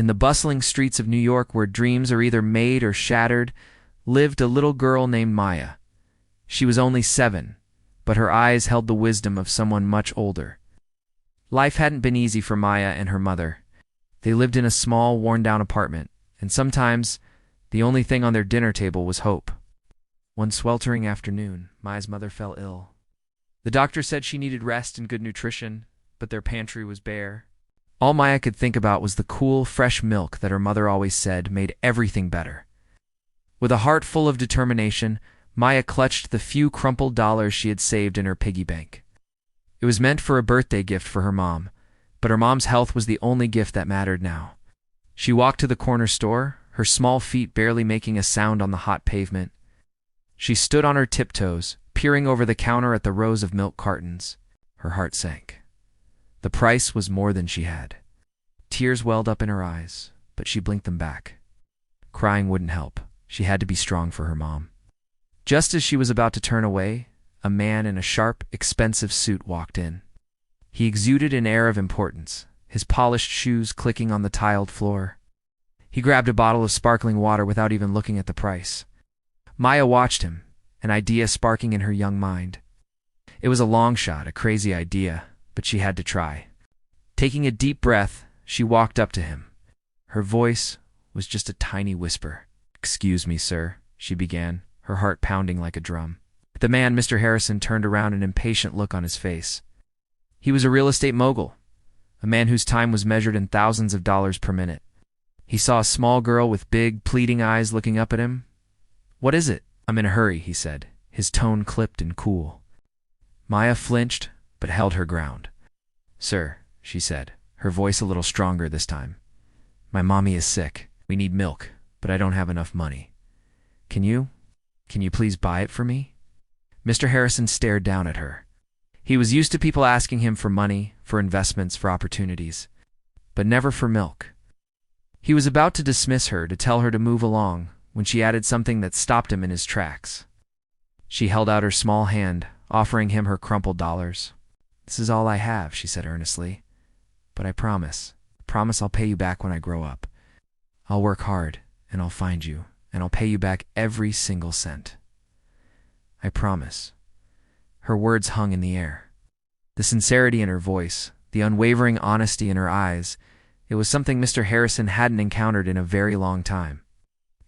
In the bustling streets of New York, where dreams are either made or shattered, lived a little girl named Maya. She was only 7, but her eyes held the wisdom of someone much older. Life hadn't been easy for Maya and her mother. They lived in a small, worn-down apartment, and sometimes the only thing on their dinner table was hope. One sweltering afternoon, Maya's mother fell ill. The doctor said she needed rest and good nutrition, but their pantry was bare. All Maya could think about was the cool, fresh milk that her mother always said made everything better. With a heart full of determination, Maya clutched the few crumpled dollars she had saved in her piggy bank. It was meant for a birthday gift for her mom, but her mom's health was the only gift that mattered now. She walked to the corner store, her small feet barely making a sound on the hot pavement. She stood on her tiptoes, peering over the counter at the rows of milk cartons. Her heart sank. The price was more than she had. Tears welled up in her eyes, but she blinked them back. Crying wouldn't help. She had to be strong for her mom. Just as she was about to turn away, a man in a sharp, expensive suit walked in. He exuded an air of importance, his polished shoes clicking on the tiled floor. He grabbed a bottle of sparkling water without even looking at the price. Maya watched him, an idea sparking in her young mind. It was a long shot, a crazy idea, but she had to try. Taking a deep breath, she walked up to him. Her voice was just a tiny whisper. "Excuse me, sir," she began, her heart pounding like a drum. The man, Mr. Harrison, turned around, an impatient look on his face. He was a real estate mogul, a man whose time was measured in thousands of dollars per minute. He saw a small girl with big, pleading eyes looking up at him. "What is it?" "I'm in a hurry," he said, his tone clipped and cool. Maya flinched, but held her ground. "Sir," she said, her voice a little stronger this time. "My mommy is sick. We need milk, but I don't have enough money. Can you please buy it for me?" Mr. Harrison stared down at her. He was used to people asking him for money, for investments, for opportunities, but never for milk. He was about to dismiss her, to tell her to move along, when she added something that stopped him in his tracks. She held out her small hand, offering him her crumpled dollars. "This is all I have," she said earnestly. "But I promise I'll pay you back when I grow up. I'll work hard, and I'll find you, and I'll pay you back every single cent. I promise." Her words hung in the air. The sincerity in her voice, the unwavering honesty in her eyes, it was something Mr. Harrison hadn't encountered in a very long time.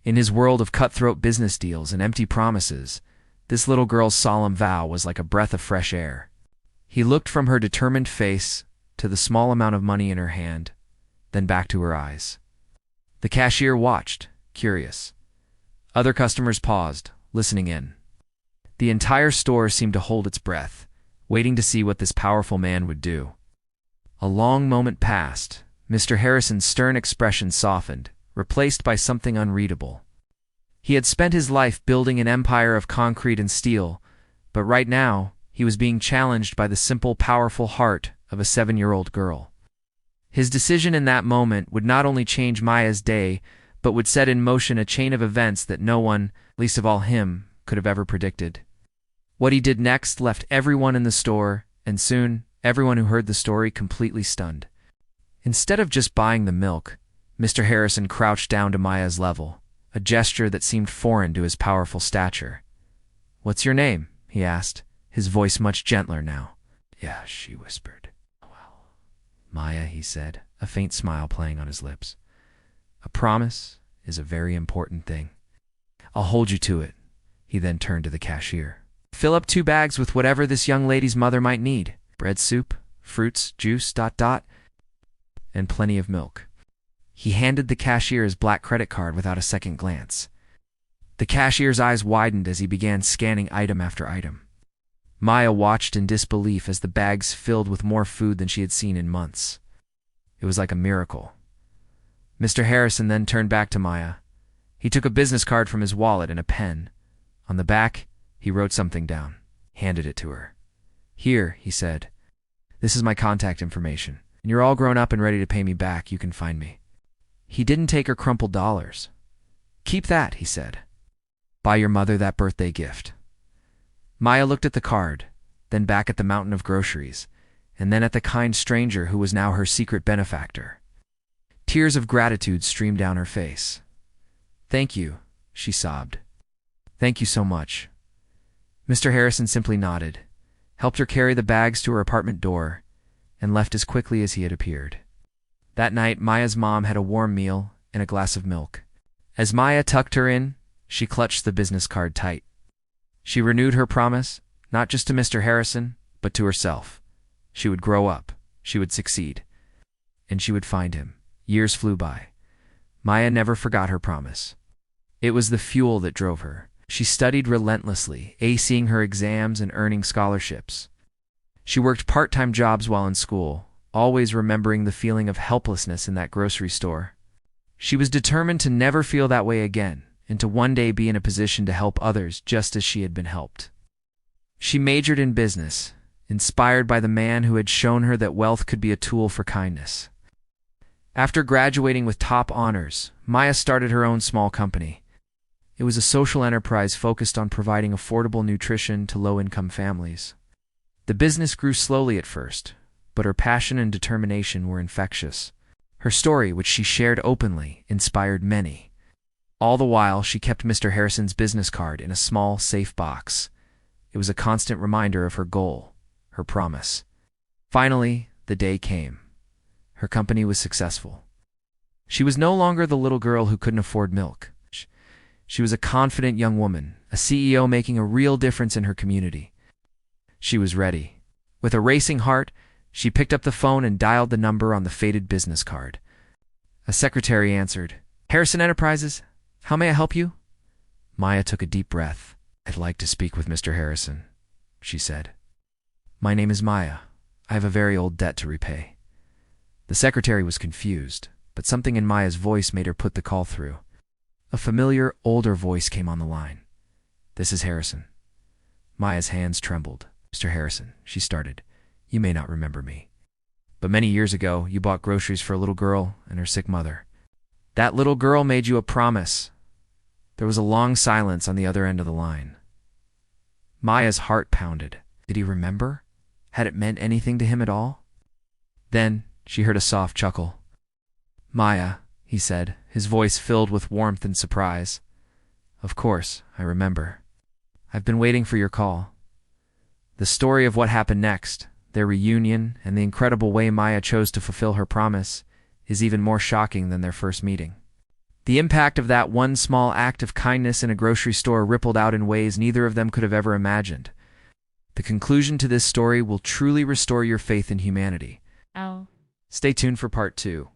In his world of cutthroat business deals and empty promises, this little girl's solemn vow was like a breath of fresh air. He looked from her determined face to the small amount of money in her hand, then back to her eyes. The cashier watched, curious. Other customers paused, listening in. The entire store seemed to hold its breath, waiting to see what this powerful man would do. A long moment passed. Mr. Harrison's stern expression softened, replaced by something unreadable. He had spent his life building an empire of concrete and steel, but right now he was being challenged by the simple, powerful heart of a 7-year-old girl. His decision in that moment would not only change Maya's day, but would set in motion a chain of events that no one, least of all him, could have ever predicted. What he did next left everyone in the store, and soon everyone who heard the story, completely stunned. Instead of just buying the milk, Mr. Harrison crouched down to Maya's level, a gesture that seemed foreign to his powerful stature. "What's your name?" he asked, his voice much gentler now. "Yeah," she whispered. "Well, Maya," he said, a faint smile playing on his lips. "A promise is a very important thing. I'll hold you to it." He then turned to the cashier. "Fill up 2 bags with whatever this young lady's mother might need. Bread, soup, fruits, juice, ... and plenty of milk." He handed the cashier his black credit card without a second glance. The cashier's eyes widened as he began scanning item after item. Maya watched in disbelief as the bags filled with more food than she had seen in months. It was like a miracle. Mr. Harrison then turned back to Maya. He took a business card from his wallet and a pen. On the back, he wrote something down, handed it to her. "Here," he said. "This is my contact information. When you're all grown up and ready to pay me back, you can find me." He didn't take her crumpled dollars. "Keep that," he said. "Buy your mother that birthday gift." Maya looked at the card, then back at the mountain of groceries, and then at the kind stranger who was now her secret benefactor. Tears of gratitude streamed down her face. "Thank you," she sobbed. "Thank you so much." Mr. Harrison simply nodded, helped her carry the bags to her apartment door, and left as quickly as he had appeared. That night, Maya's mom had a warm meal and a glass of milk. As Maya tucked her in, she clutched the business card tight. She renewed her promise, not just to Mr. Harrison, but to herself. She would grow up, she would succeed, and she would find him. Years flew by. Maya never forgot her promise. It was the fuel that drove her. She studied relentlessly, acing her exams and earning scholarships. She worked part-time jobs while in school, always remembering the feeling of helplessness in that grocery store. She was determined to never feel that way again, and to one day be in a position to help others just as she had been helped. She majored in business, inspired by the man who had shown her that wealth could be a tool for kindness. After graduating with top honors, Maya started her own small company. It was a social enterprise focused on providing affordable nutrition to low-income families. The business grew slowly at first, but her passion and determination were infectious. Her story, which she shared openly, inspired many. All the while, she kept Mr. Harrison's business card in a small, safe box. It was a constant reminder of her goal, her promise. Finally, the day came. Her company was successful. She was no longer the little girl who couldn't afford milk. She was a confident young woman, a CEO making a real difference in her community. She was ready. With a racing heart, she picked up the phone and dialed the number on the faded business card. A secretary answered. "Harrison Enterprises, how may I help you?" Maya took a deep breath. "I'd like to speak with Mr. Harrison," she said. "My name is Maya. I have a very old debt to repay." The secretary was confused, but something in Maya's voice made her put the call through. A familiar, older voice came on the line. "This is Harrison." Maya's hands trembled. "Mr. Harrison," she started, "you may not remember me, but many years ago you bought groceries for a little girl and her sick mother. That little girl made you a promise." There was a long silence on the other end of the line. Maya's heart pounded. Did he remember? Had it meant anything to him at all? Then she heard a soft chuckle. "Maya," he said, his voice filled with warmth and surprise. "Of course, I remember. I've been waiting for your call." The story of what happened next, their reunion, and the incredible way Maya chose to fulfill her promise, is even more shocking than their first meeting. The impact of that one small act of kindness in a grocery store rippled out in ways neither of them could have ever imagined. The conclusion to this story will truly restore your faith in humanity. Stay tuned for part 2.